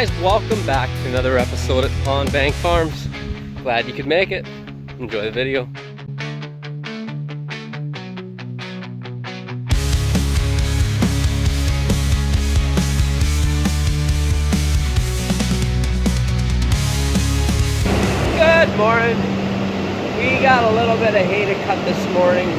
guys, welcome back to another episode at Pond Bank Farms. Glad you could make it. Enjoy the video. Good morning. We got a little bit of hay to cut this morning.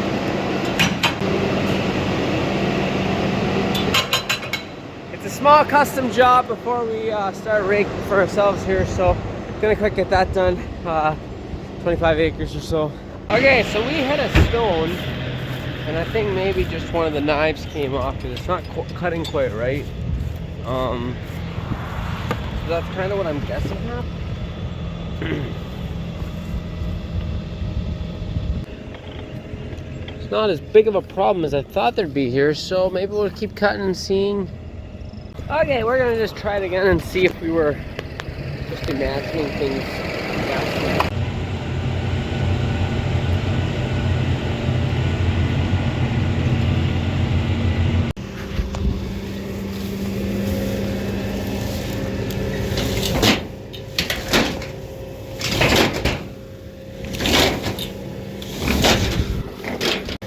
It's a small custom job before we start raking for ourselves here, so gonna quick get that done. 25 acres or so. Okay, so we hit a stone, and I think maybe just one of the knives came off because it's not cutting quite right. So that's kind of what I'm guessing happened. It's not as big of a problem as I thought there'd be here, so maybe we'll keep cutting and seeing. Okay, we're gonna just try it again and see if we were just imagining things.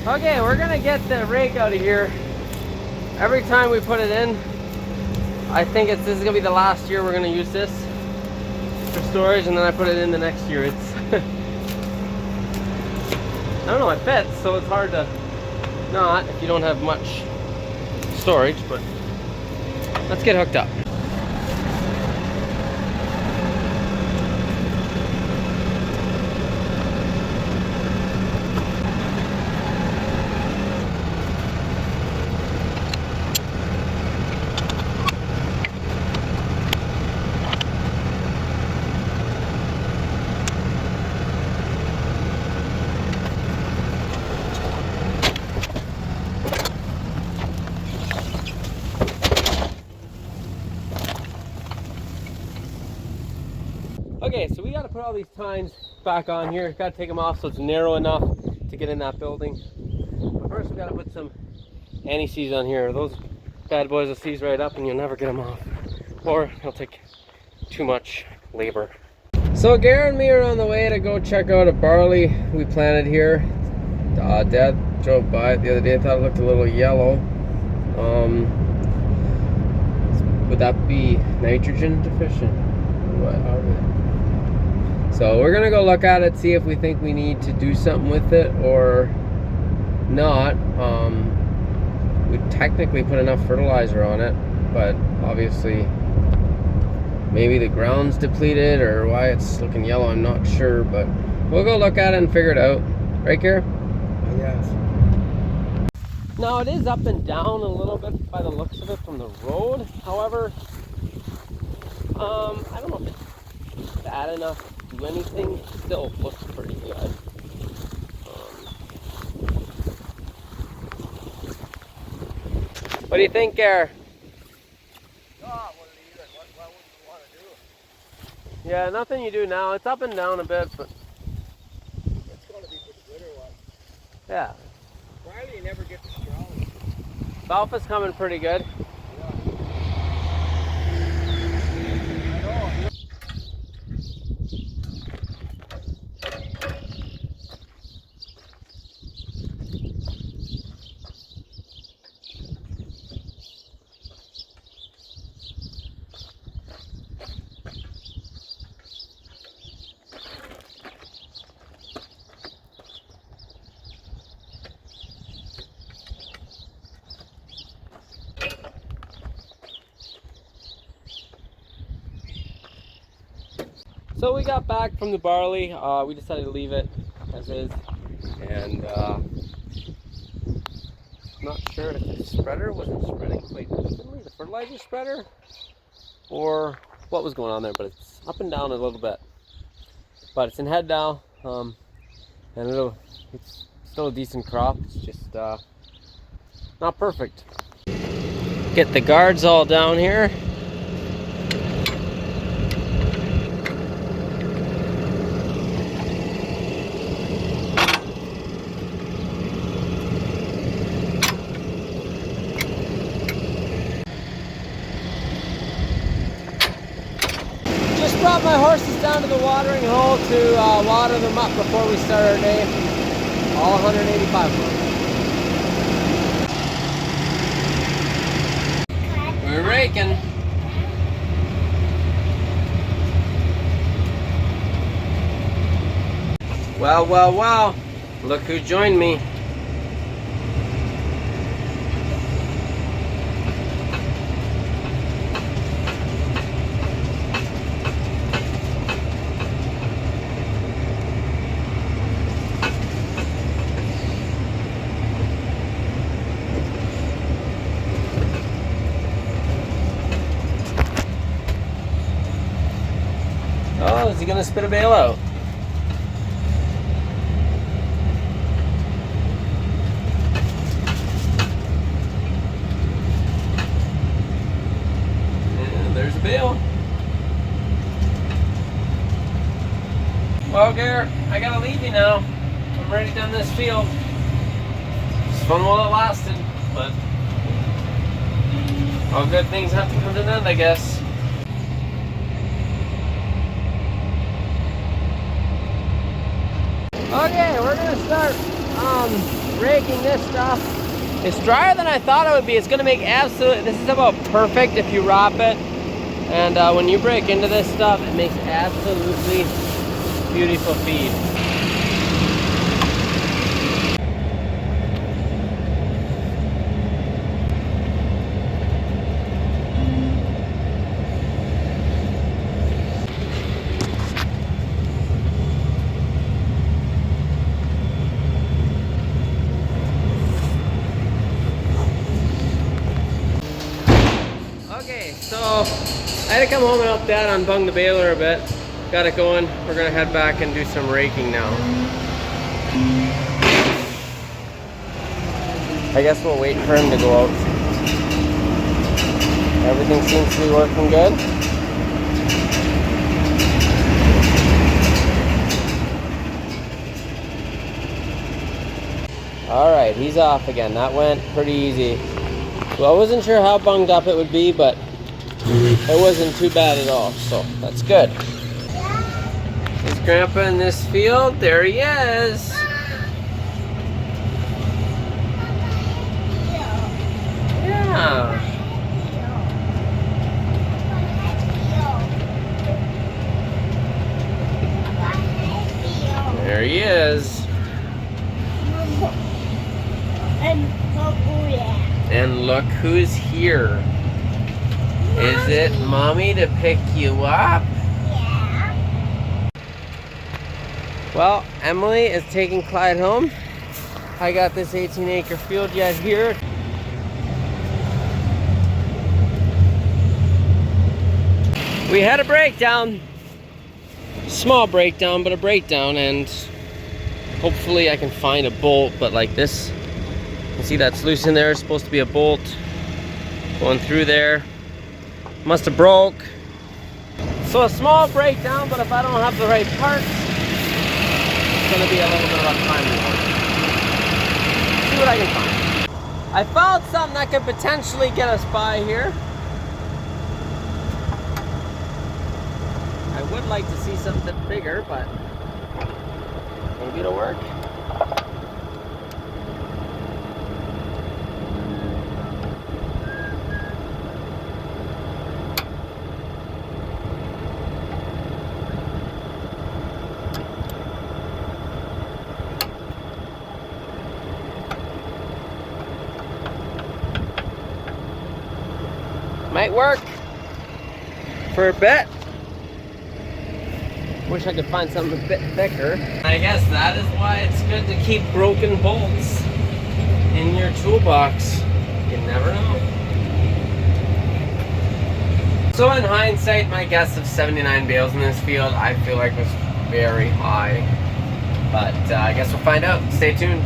Okay, we're gonna get the rake out of here. Every time we put it in, I think this is gonna be the last year we're gonna use this for storage, and then I put it in the next year. It's I don't know, it fits, so it's hard to not if you don't have much storage, but let's get hooked up. Okay, so we got to put all these tines back on here. Got to take them off so it's narrow enough to get in that building. But first we got to put some anti-seize on here. Those bad boys will seize right up and you'll never get them off. Or it'll take too much labor. So Gary and me are on the way to go check out a barley we planted here. Dad drove by it the other day. I thought it looked a little yellow. Would that be nitrogen deficient? What are they? So we're gonna go look at it, see if we think we need to do something with it or not. We technically put enough fertilizer on it, but obviously maybe the ground's depleted or why it's looking yellow, I'm not sure, but we'll go look at it and figure it out. Right, Gare? Yes. Now it is up and down a little bit by the looks of it from the road. However, I don't know if it's bad enough to do anything. It still looks pretty good. What do you think, Gare? Oh, what would you want to do? Yeah, nothing you do now. It's up and down a bit, but It's going to be for the gooder one. yeah. Barley, you never get the strong. Alpha's coming pretty good. So we got back from the barley. We decided to leave it as is, and not sure if the spreader wasn't spreading quite evenly, the fertilizer spreader, or what was going on there, but it's up and down a little bit. But it's in head now, and it's still a decent crop. It's just not perfect. Get the guards all down here. my horses down to the watering hole to water them up before we start our day. All 185 of them. We're raking. Well, well, well. Look who joined me. Oh, is he gonna spit a bale out? Yeah, there's a bale. Well, Garrett, I gotta leave you now. I'm ready down this field. It's fun while it lasted, but all good things have to come to an end, I guess. Okay, we're gonna start raking this stuff. It's drier than I thought it would be. It's gonna make this is about perfect if you wrap it. And when you break into this stuff, it makes absolutely beautiful feed. Okay, so I had to come home and help Dad unbung the baler a bit. Got it going. We're gonna head back and do some raking now. I guess we'll wait for him to go out. Everything seems to be working good. Alright, he's off again. That went pretty easy. Well, I wasn't sure how bunged up it would be, but it wasn't too bad at all, so that's good. Is Grandpa in this field? There he is. Yeah. There he is. And look who's here. Is it Mommy to pick you up? Yeah. Well, Emily is taking Clyde home. I got this 18-acre field yet here. We had a breakdown. Small breakdown, but a breakdown, and hopefully I can find a bolt, but like this. You see that's loose in there. It's supposed to be a bolt going through there. Must have broke. So a small breakdown, but if I don't have the right parts, it's gonna be a little bit of a time warning. See what I can find. I found something that could potentially get us by here. I would like to see something bigger, but maybe it'll work. Might work for a bit. Wish I could find something a bit thicker. I guess that is why it's good to keep broken bolts in your toolbox. You never know. So in hindsight, my guess of 79 bales in this field, I feel like was very high. But I guess we'll find out. Stay tuned.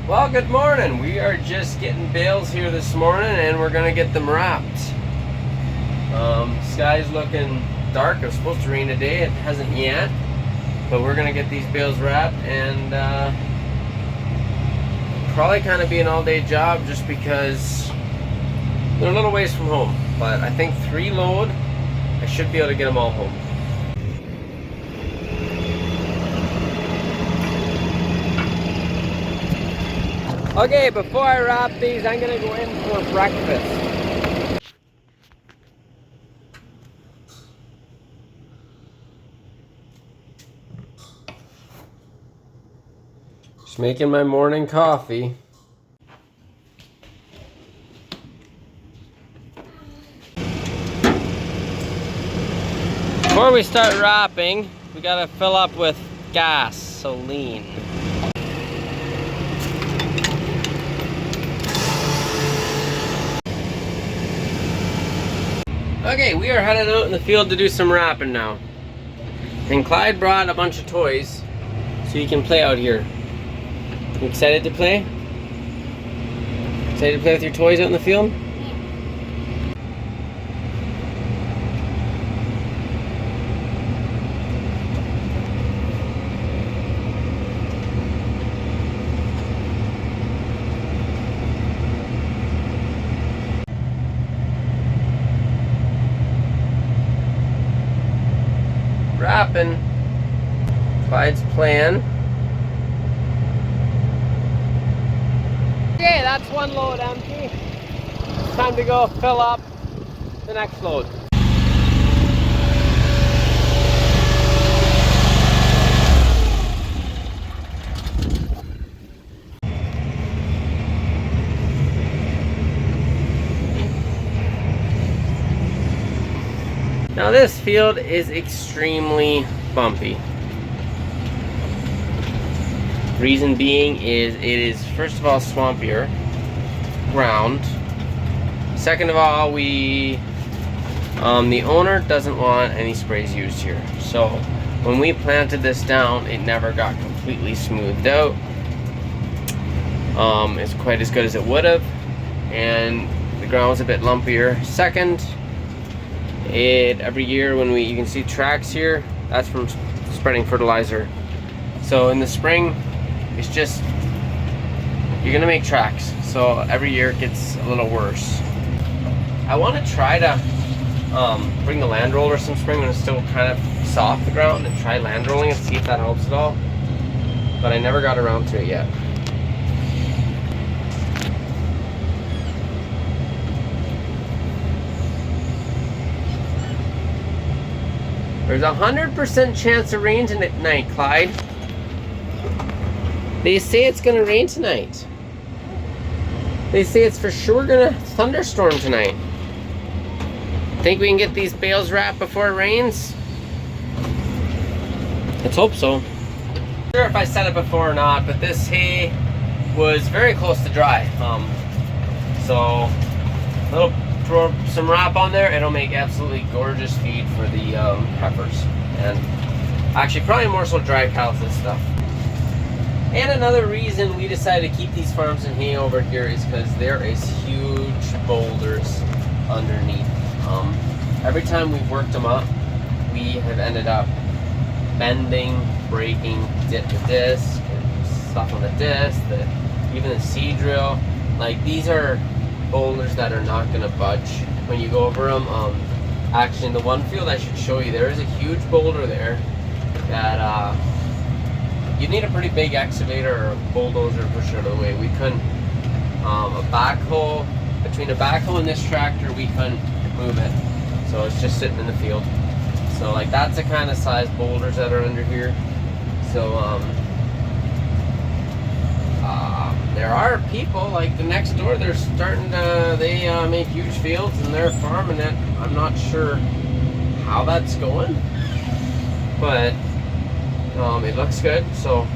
Well, good morning. We are just getting bales here this morning and we're gonna get them wrapped. Sky's looking dark. It was supposed to rain today. It hasn't yet. But we're gonna get these bales wrapped, and probably kind of be an all-day job just because they're a little ways from home. But I think 3 load, I should be able to get them all home. Okay, before I wrap these, I'm gonna go in for breakfast. Just making my morning coffee. Before we start wrapping, we gotta fill up with gasoline. Okay, we are headed out in the field to do some wrapping now. And Clyde brought a bunch of toys so you can play out here. You excited to play? Excited to play with your toys out in the field? Wrapping. Clyde's plan. Okay, that's 1 load empty. It's time to go fill up the next load. Now this field is extremely bumpy. Reason being is it is, first of all, swampier ground. Second of all, the owner doesn't want any sprays used here. So when we planted this down, it never got completely smoothed out. It's quite as good as it would have, and the ground was a bit lumpier. Second, every year when you can see tracks here, that's from spreading fertilizer. So in the spring, it's just, you're gonna make tracks. So every year it gets a little worse. I want to try to bring the land roller some spring when it's still kind of soft, the ground, and try land rolling and see if that helps at all. But I never got around to it yet. There's a 100% chance of rain tonight, Clyde. They say it's gonna rain tonight. They say it's for sure gonna thunderstorm tonight. Think we can get these bales wrapped before it rains? Let's hope so. I'm not sure if I said it before or not, but this hay was very close to dry. So throw some wrap on there. It'll make absolutely gorgeous feed for the heifers, and actually probably more so dry cows and stuff. And another reason we decided to keep these farms in hay over here is because there is huge boulders underneath. Every time we've worked them up, we have ended up bending, breaking the disc, and stuff on the disc, even the seed drill. Like, these are boulders that are not going to budge when you go over them. Actually, in the one field I should show you, there is a huge boulder there that you need a pretty big excavator or a bulldozer to push it out of the way. We couldn't, between a backhoe and this tractor, we couldn't move it. So it's just sitting in the field. So like, that's the kind of size boulders that are under here. So there are people like the next door, they're starting to, they make huge fields and they're farming it. I'm not sure how that's going, but it looks good, so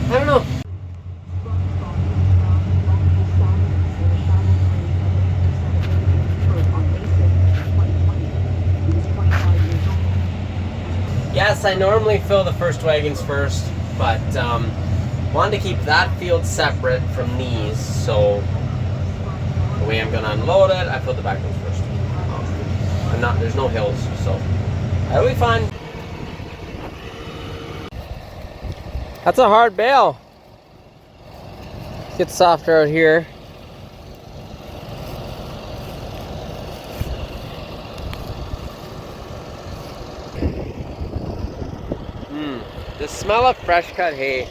I don't know. Yes, I normally fill the first wagons first, but wanted to keep that field separate from these, so the way I'm gonna unload it, I fill the back ones first. There's no hills, so that'll be fine. That's a hard bale. Gets softer out here. The smell of fresh cut hay.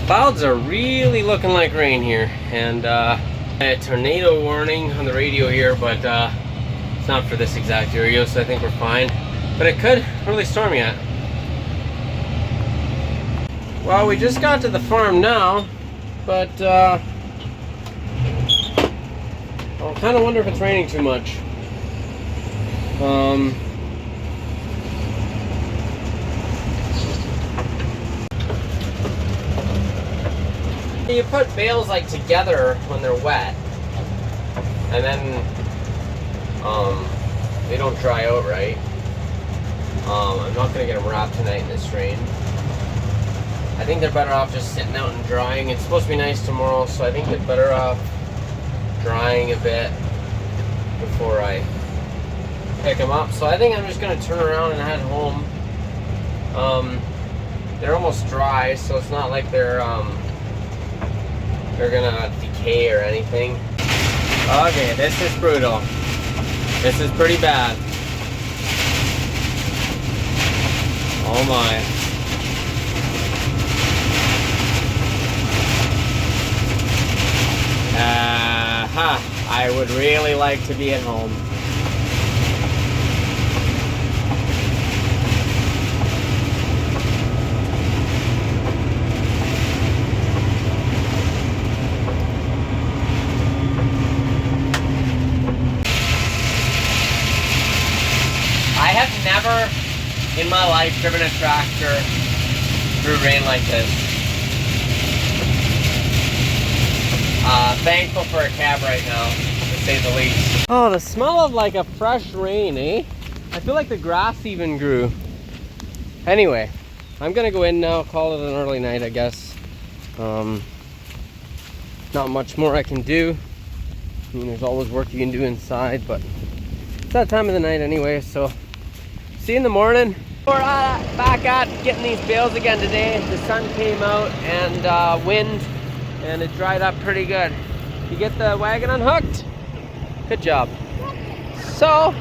Clouds are really looking like rain here, and a tornado warning on the radio here, but it's not for this exact area, so I think we're fine. But it could really storm yet. Well, we just got to the farm now, but I kind of wonder if it's raining too much. You put bales like together when they're wet, and then they don't dry out right. I'm not gonna get them wrapped tonight in this rain. I think they're better off just sitting out and drying. It's supposed to be nice tomorrow, so I think they're better off drying a bit before I pick them up. So I think I'm just gonna turn around and head home. They're almost dry, so it's not like they're gonna decay or anything. Okay, this is brutal. This is pretty bad. Oh my. I would really like to be at home. I have never in my life driven a tractor through rain like this. Thankful for a cab right now, to say the least. Oh, the smell of like a fresh rain, eh? I feel like the grass even grew. Anyway, I'm gonna go in now, call it an early night, I guess. Not much more I can do. I mean, there's always work you can do inside, but it's that time of the night anyway, so see you in the morning. We're back at getting these bales again today. The sun came out and wind, and it dried up pretty good. You get the wagon unhooked? Good job. So,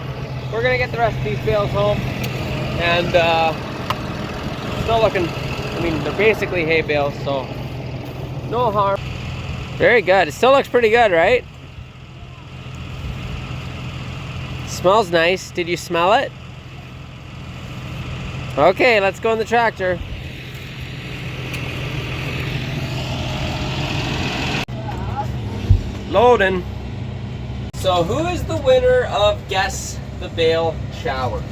we're gonna get the rest of these bales home, and still looking, I mean, they're basically hay bales, so no harm. Very good. It still looks pretty good, right? Smells nice. Did you smell it? Okay, let's go in the tractor. Loading. So who is the winner of Guess the Bale Challenge?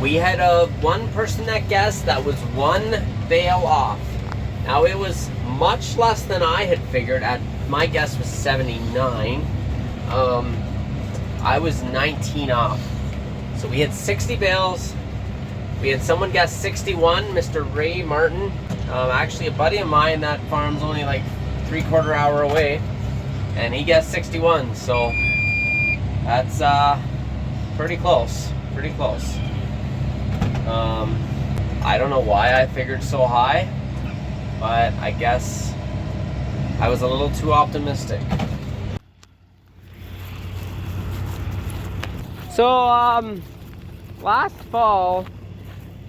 We had one person that guessed that was one bale off. Now it was much less than I had figured. My guess was 79. I was 19 off. So we had 60 bales. We had someone guess 61, Mr. Ray Martin. Actually a buddy of mine, that farm's only like 3/4 hour away. And he guessed 61, so that's pretty close, pretty close. I don't know why I figured so high, but I guess I was a little too optimistic. So, last fall,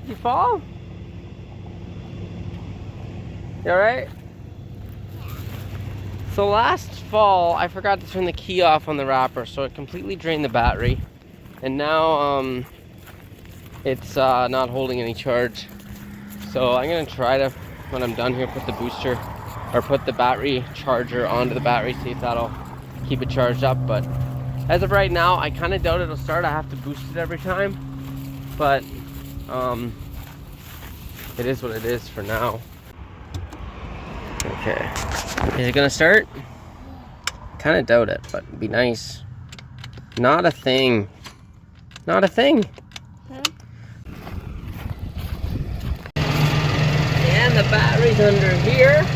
did you fall? You alright? So last fall, I forgot to turn the key off on the wrapper, so it completely drained the battery. And now, it's not holding any charge. So I'm gonna try to, when I'm done here, put the booster, or put the battery charger onto the battery, see if that'll keep it charged up. But As of right now, I kind of doubt it'll start. I have to boost it every time, but it is what it is for now. Okay, is it gonna start? Kind of doubt it, but it'd be nice. Not a thing. Not a thing. And the battery's under here.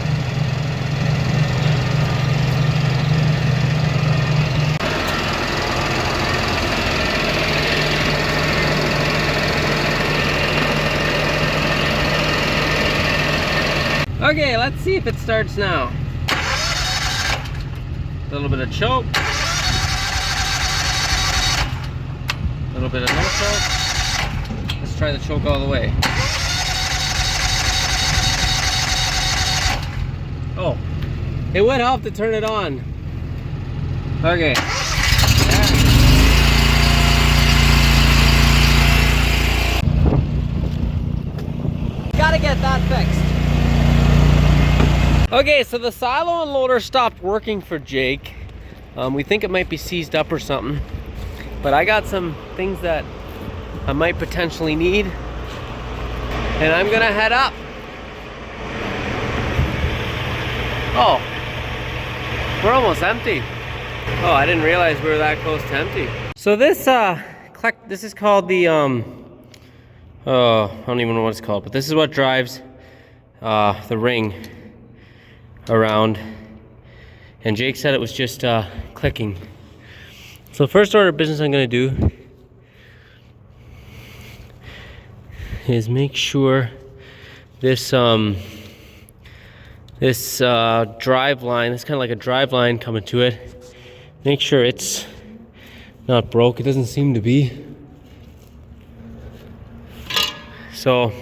Okay, let's see if it starts now. A little bit of choke. A little bit of no choke. Let's try the choke all the way. Oh, it would help to turn it on. Okay. Gotta get that fixed. Okay, so the silo unloader stopped working for Jake. We think it might be seized up or something. But I got some things that I might potentially need. And I'm gonna head up. Oh, we're almost empty. Oh, I didn't realize we were that close to empty. So this this is called the I don't even know what it's called, but this is what drives the ring around. And Jake said it was just clicking. So first order of business I'm gonna do is make sure this this drive line, it's kind of like a drive line coming to it, make sure it's not broke. It doesn't seem to be. So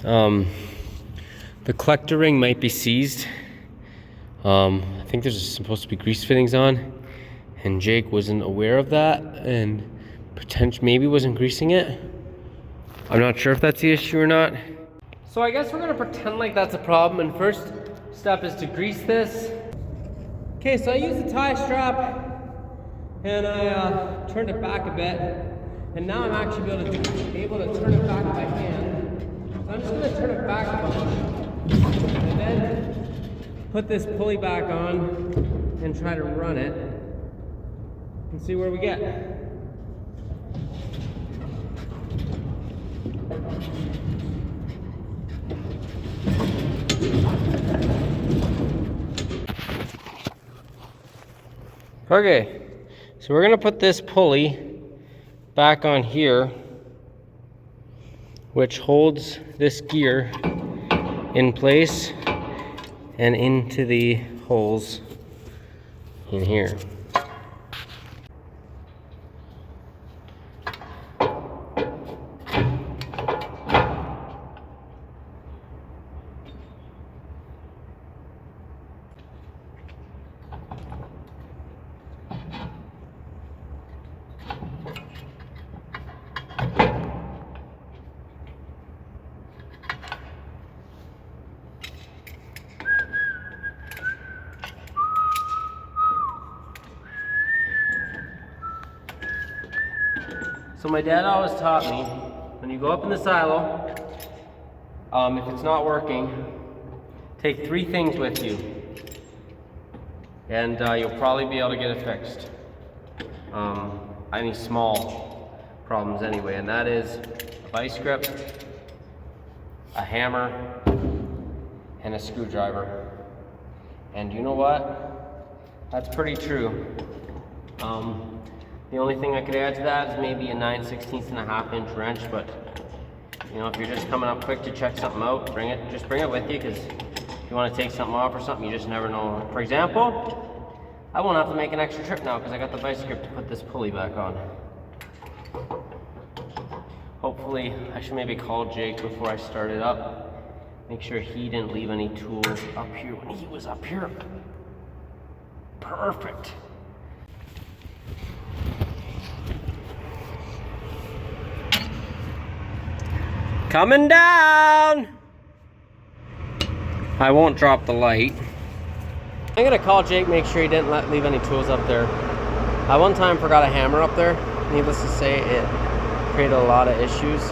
the collector ring might be seized. I think there's supposed to be grease fittings on, and Jake wasn't aware of that and maybe wasn't greasing it. I'm not sure if that's the issue or not. So I guess we're gonna pretend like that's a problem, and first step is to grease this. Okay, so I used the tie strap and I turned it back a bit, and now I'm actually able to turn it back by hand. So I'm just gonna turn it back a bunch and then put this pulley back on and try to run it and see where we get. Okay, so we're gonna put this pulley back on here, which holds this gear in place and into the holes in here. So my dad always taught me, when you go up in the silo, if it's not working, take 3 things with you, and you'll probably be able to get it fixed. Any small problems anyway, and that is a vice grip, a hammer, and a screwdriver. And you know what? That's pretty true. The only thing I could add to that is maybe a 9/16 inch wrench, but you know, if you're just coming up quick to check something out, just bring it with you, because if you want to take something off or something, you just never know. For example, I won't have to make an extra trip now because I got the vice grip to put this pulley back on. Hopefully, I should maybe call Jake before I start it up. Make sure he didn't leave any tools up here when he was up here. Perfect. Coming down! I won't drop the light. I'm gonna call Jake, make sure he didn't leave any tools up there. I one time forgot a hammer up there. Needless to say, it created a lot of issues. It's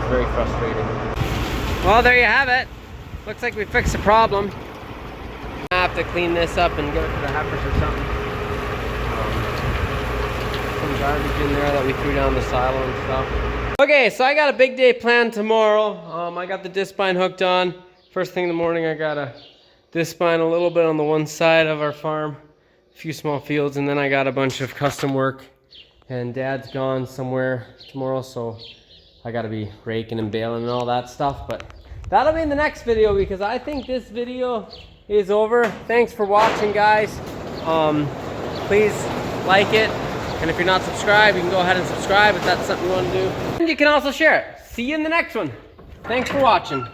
very frustrating. Well, there you have it. Looks like we fixed the problem. I have to clean this up and give it to the heifers or something. Some garbage in there that we threw down the silo and stuff. Okay, so I got a big day planned tomorrow. I got the disc spine hooked on. First thing in the morning, I got a disc spine a little bit on the one side of our farm, a few small fields, and then I got a bunch of custom work. And Dad's gone somewhere tomorrow, so I got to be raking and baling and all that stuff. But that'll be in the next video because I think this video is over. Thanks for watching, guys. Please like it. And if you're not subscribed, you can go ahead and subscribe if that's something you want to do. And you can also share it. See you in the next one. Thanks for watching.